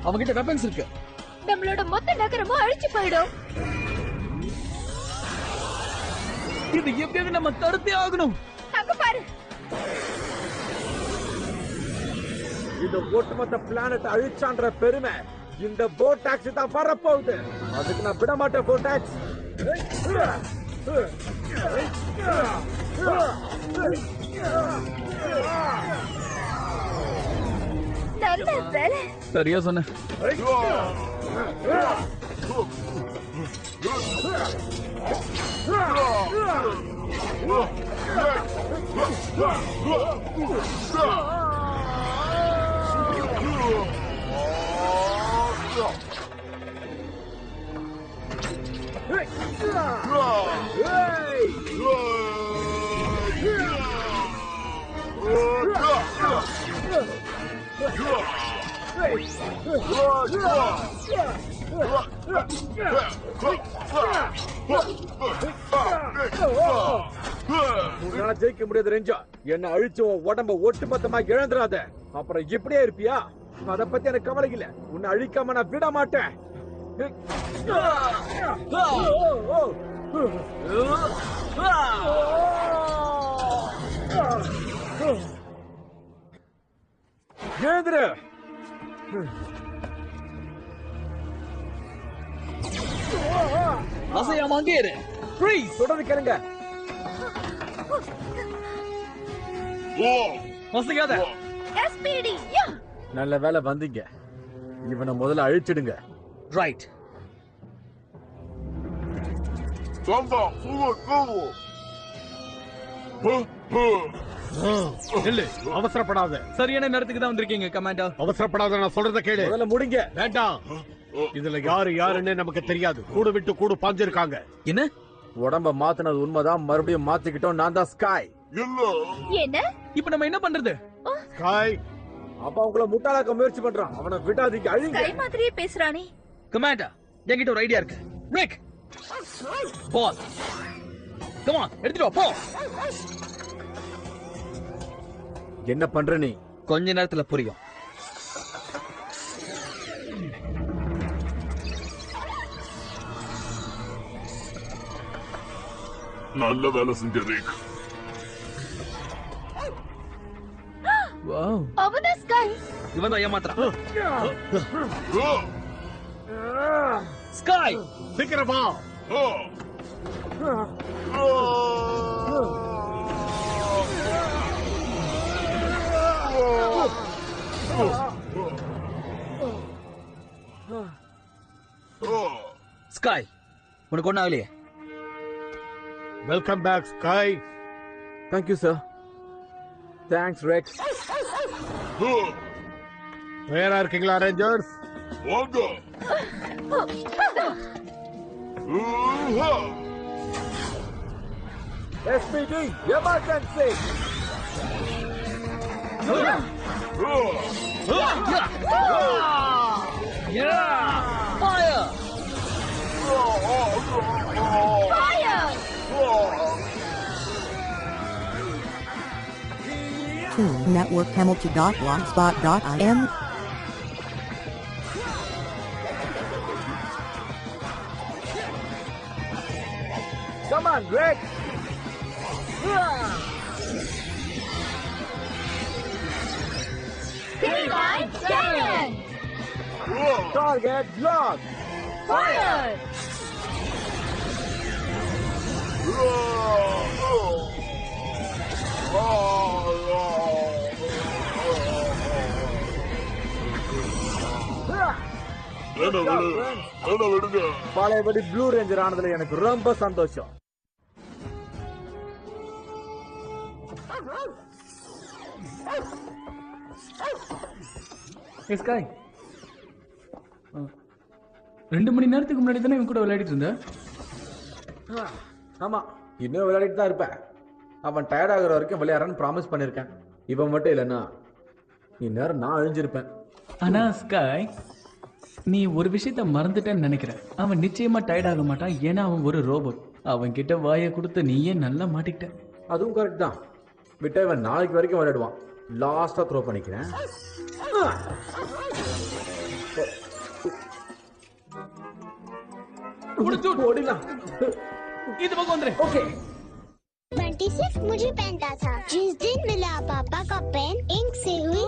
அவங்க கிட்ட வெப்பன்ஸ் இருக்கு. நம்மளோட மொத்த நகரமும் அழிச்சு போயிடும். இது எப்படியாவது நம்ம தடுத்தே ஆகணும். அங்க பாரு. இந்த ஒட்டுமொத்த பிளானட் அழிச்சான்ற பெருமை இந்த போட் டாக்ஸி தான் வரப்போகுது. அதுக்கு நான் விட மாட்டேன். போட் டாக்ஸ் நல்ல வேலை. சரியா சொன்ன. உன்னால ஜெயிக்க முடியாது ரெஞ்சா. என்ன அழிச்சு உடம்ப ஒட்டுமொத்தமா இழந்துடாத. அப்புறம் இப்படியே இருப்பியா? அத பத்தி எனக்கு கவலை இல்ல. உன்னை அழிக்காம நான் விட மாட்டேன். எழுந்துரு. அசையாம அங்கே இரு. ஃப்ரீஸ். தொடர்ந்து கேளுங்க. அசையாத. SPD. நல்ல வேலை வந்தீங்க. இவனை முதல்ல அழிச்சிடுங்க. ரைட். இல்ல, அவசரப்படாத. சரியான நேரத்துக்கு தான் வந்திருக்கீங்க கமாண்டர். அவசரப்படாத, நான் சொல்றத கேளு. முதல்ல முடிங்க. வேண்டாம். இதுல யாருன்னு நமக்கு தெரியாது. கூடு விட்டு கூடு பாஞ்சிருக்காங்க. என்ன? உடம்ப மாத்தினது உண்மைதான். மறுபடியும் மாத்திக்கிட்டோம். நான் தான் ஸ்காய். என்ன? இப்ப நம்ம என்ன பண்றது? ஸ்காய், அப்ப அவங்கள முட்டாளாக்க முயற்சி பண்றான். அவனை விடாதீங்க. அழிங்க. கை மாதிரியே பேசுறானே. கமாண்டர், என்கிட்ட ஒரு ஐடியா இருக்கு. பிரேக். பால். கம் ஆன், எடுத்துட்டு வா. போ. என்ன பண்ற நீ? கொஞ்ச நேரத்துல புரியும். நல்ல வேலை செஞ்ச ரிக். வாவ். அவனா ஸ்காய். இவன் தான் ஏமாத்துறான். ஸ்காய், சீக்கிரமா. ஸ்காய், உனக்கு ஒண்ணு ஆகலையே? Welcome back Sky. Thank you sir. Thanks Rex. வேற இருக்கீங்களா ரேஞ்சர்ஸ்? வாங்க. SPD emergency. Fire! Fire! Network Hamilton.blogspot.im. Come on, Rex. Daylight cannon! Target locked. Fire! என்ன விடுங்க. பழையபடி ப்ளூ ரேஞ்சர் ஆனதுல எனக்கு ரொம்ப சந்தோஷம். ஸ்காய், 2 மணி நேரத்துக்கு முன்னாடி தானே இவன் கூட விளையாடிட்டு இருந்த? ஆமா, இன்னும் விளையாடிட்டு தான் இருப்பேன். அவன் டயர்ட் ஆகுற வரைக்கும் விளையாடுறன்னு ப்ராமிஸ் பண்ணிருக்கேன். இவன் மட்டும் இல்லைன்னா இந்நேரம் நான் அழிஞ்சிருப்பேன். ஆனா ஸ்காய், நீ ஒரு விஷயத்த மறந்துட்டேன்னு நினைக்கிறேன். அவன் நிச்சயமா டயர்ட் ஆக மாட்டான். ஏன்னா அவன் ஒரு ரோபோட். அவன் கிட்ட வாயை கொடுத்து நீயே நல்லா மாட்டிக்கிட்ட. அதுவும் கரெக்ட் தான். விட்ட இவன் நாளைக்கு வரைக்கும் விளையாடுவான். லாஸ்டா த்ரோ பண்ணிக்கிறேன். முடிச்சு ஓடினா இது பக்கம் வந்துரு. ஓகே बंटी सिर्फ मुझे पहनता था। जिस दिन मिला पापा का पेन इंक से हुई